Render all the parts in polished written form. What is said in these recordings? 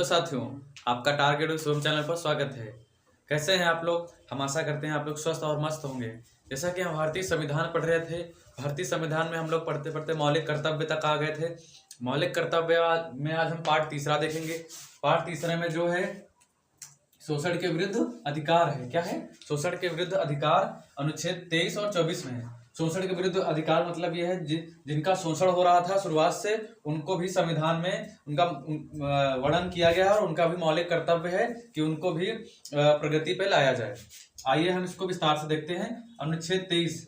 साथियों, आपका target Shubham channel पर स्वागत है। कैसे हैं आप लोग? हम आशा करते हैं आप लोग स्वस्थ और मस्त होंगे। जैसा कि हम भारतीय संविधान पढ़ रहे थे, भारतीय संविधान में हम लोग पढ़ते पढ़ते मौलिक कर्तव्य तक आ गए थे। मौलिक कर्तव्य में आज हम पाठ तीसरा देखेंगे। पाठ तीसरे में जो है शोषण के विरुद्ध अधिकार है। क्या है? शोषण के विरुद्ध अधिकार अनुच्छेद 23 और 24 में है। शोषण के विरुद्ध अधिकार मतलब यह है जिनका शोषण हो रहा था शुरुआत से, उनको भी संविधान में उनका वर्णन किया गया है और उनका भी मौलिक कर्तव्य है कि उनको भी प्रगति पे लाया जाए। आइए हम इसको विस्तार से देखते हैं। अनुच्छेद 23।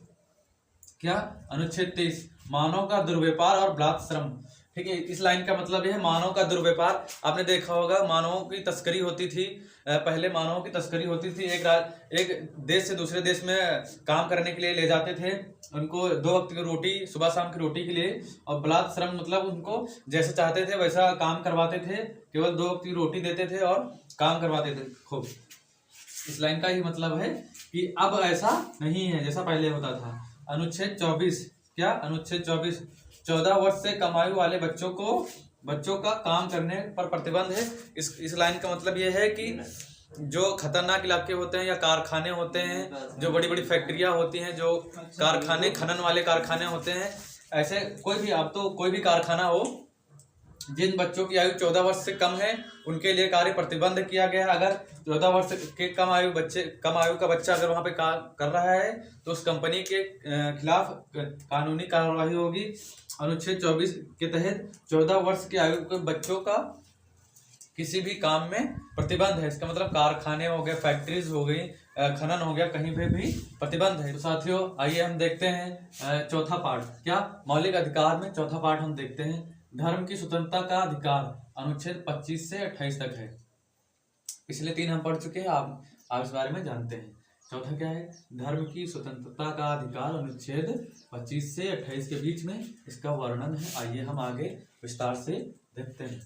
क्या? अनुच्छेद 23 मानव का दुर्व्यापार और बलात् श्रम। ठीक है, इस लाइन का मतलब यह है मानव का दुर्व्यापार। आपने देखा होगा मानवों की तस्करी होती थी। पहले मानवों की तस्करी होती थी। एक देश से दूसरे देश में काम करने के लिए ले जाते थे उनको, 2 वक्त की रोटी, सुबह शाम की रोटी के लिए। और बलात् श्रम मतलब उनको जैसे चाहते थे वैसा काम करवाते थे, केवल 2 वक्त की रोटी देते थे और काम करवाते थे खूब। इस लाइन का ही मतलब है कि अब ऐसा नहीं है जैसा पहले होता था। अनुच्छेद 24। क्या? अनुच्छेद 24 14 वर्ष से कम आयु वाले बच्चों का काम करने पर प्रतिबंध है। इस लाइन का मतलब यह है कि जो खतरनाक इलाके होते हैं या कारखाने होते हैं, जो बड़ी बड़ी फैक्ट्रियां होती हैं, जो कारखाने, खनन वाले कारखाने होते हैं, ऐसे कोई भी कारखाना हो, जिन बच्चों की आयु 14 वर्ष से कम है उनके लिए कार्य प्रतिबंध किया गया है। अगर 14 वर्ष के कम आयु का बच्चा अगर वहां पे कर रहा है तो उस कंपनी के खिलाफ कानूनी कार्रवाई होगी। अनुच्छेद 24 के तहत 14 वर्ष की आयु के बच्चों का किसी भी काम में प्रतिबंध है। इसका मतलब कारखाने हो गए, फैक्ट्रीज हो गई, खनन हो गया, कहीं पे भी प्रतिबंध है। तो साथियों आइए हम देखते हैं चौथा पार्ट। क्या? मौलिक अधिकार में चौथा पार्ट हम देखते हैं। धर्म की स्वतंत्रता का अधिकार अनुच्छेद 25 से 28 तक है। पिछले 3 हम पढ़ चुके हैं, आप इस बारे में जानते हैं। चौथा क्या है? धर्म की स्वतंत्रता का अधिकार अनुच्छेद 25 से 28 के बीच में इसका वर्णन है। आइए हम आगे विस्तार से देखते हैं।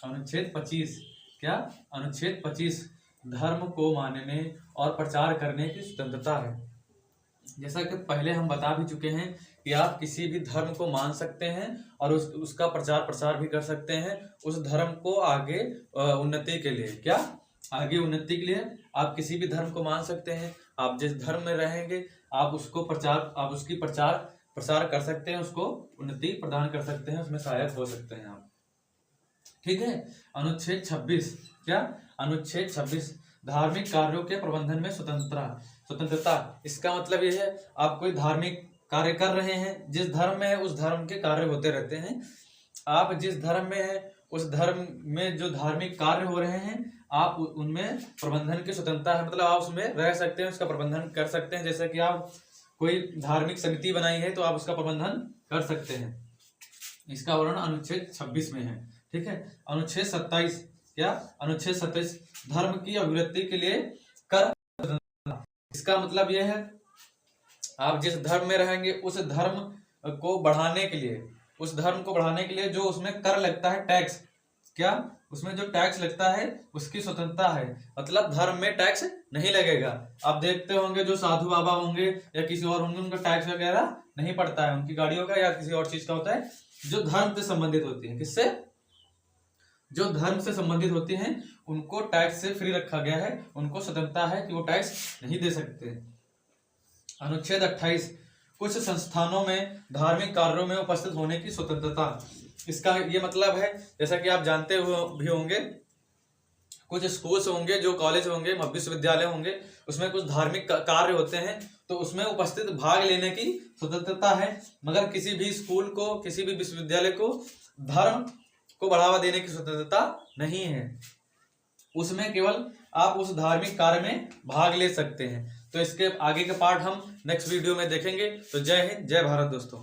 अनुच्छेद 25। क्या? अनुच्छेद 25 धर्म को मानने और प्रचार करने की स्वतंत्रता है। जैसा कि पहले हम बता भी चुके हैं कि आप किसी भी धर्म को मान सकते हैं और उसका प्रचार प्रसार भी कर सकते हैं, उस धर्म को आगे उन्नति के लिए। क्या? आगे उन्नति के लिए आप किसी भी धर्म को मान सकते हैं। आप जिस धर्म में रहेंगे आप उसकी प्रचार प्रसार कर सकते हैं, उसको उन्नति प्रदान कर सकते हैं, उसमें सहायक हो सकते हैं आप। ठीक है। अनुच्छेद 26। क्या? अनुच्छेद 26 धार्मिक कार्यों के प्रबंधन में स्वतंत्रता। इसका मतलब यह है आप कोई धार्मिक कार्य कर रहे हैं, जिस धर्म में है उस धर्म के कार्य होते रहते हैं। आप जिस धर्म में है उस धर्म में जो धार्मिक कार्य हो रहे हैं आप उनमें प्रबंधन की स्वतंत्रता है। मतलब आप उसमें रह सकते हैं, उसका प्रबंधन कर सकते हैं। जैसे कि आप कोई धार्मिक समिति बनाई है तो आप उसका प्रबंधन कर सकते हैं। इसका वर्णन अनुच्छेद 26 में है। ठीक है। अनुच्छेद 27। क्या? अनुच्छेद 27 धर्म की अभिवृद्धि के लिए कर। इसका मतलब यह है आप जिस धर्म में रहेंगे उस धर्म को बढ़ाने के लिए जो उसमें कर लगता है, टैक्स। क्या? उसमें जो टैक्स लगता है उसकी स्वतंत्रता है। मतलब धर्म में टैक्स नहीं लगेगा। आप देखते होंगे जो साधु बाबा होंगे या किसी और होंगे, उनका टैक्स वगैरह नहीं पड़ता है, उनकी गाड़ियों का या किसी और चीज का होता है जो धर्म से संबंधित होती है। किससे? जो धर्म से संबंधित होती हैं उनको टैक्स से फ्री रखा गया है, उनको स्वतंत्रता है कि वो टैक्स नहीं दे सकते। अनुच्छेद 28 कुछ संस्थानों में धार्मिक कार्यों में उपस्थित होने की स्वतंत्रता। इसका ये मतलब है जैसा कि आप जानते भी होंगे, कुछ स्कूल्स होंगे, जो कॉलेज होंगे, विश्वविद्यालय होंगे, उसमें कुछ धार्मिक कार्य होते हैं तो उसमें उपस्थित भाग लेने की स्वतंत्रता है। मगर किसी भी स्कूल को, किसी भी विश्वविद्यालय को धर्म को बढ़ावा देने की स्वतंत्रता नहीं है। उसमें केवल आप उस धार्मिक कार्य में भाग ले सकते हैं। तो इसके आगे के पार्ट हम नेक्स्ट वीडियो में देखेंगे। तो जय हिंद, जय भारत दोस्तों।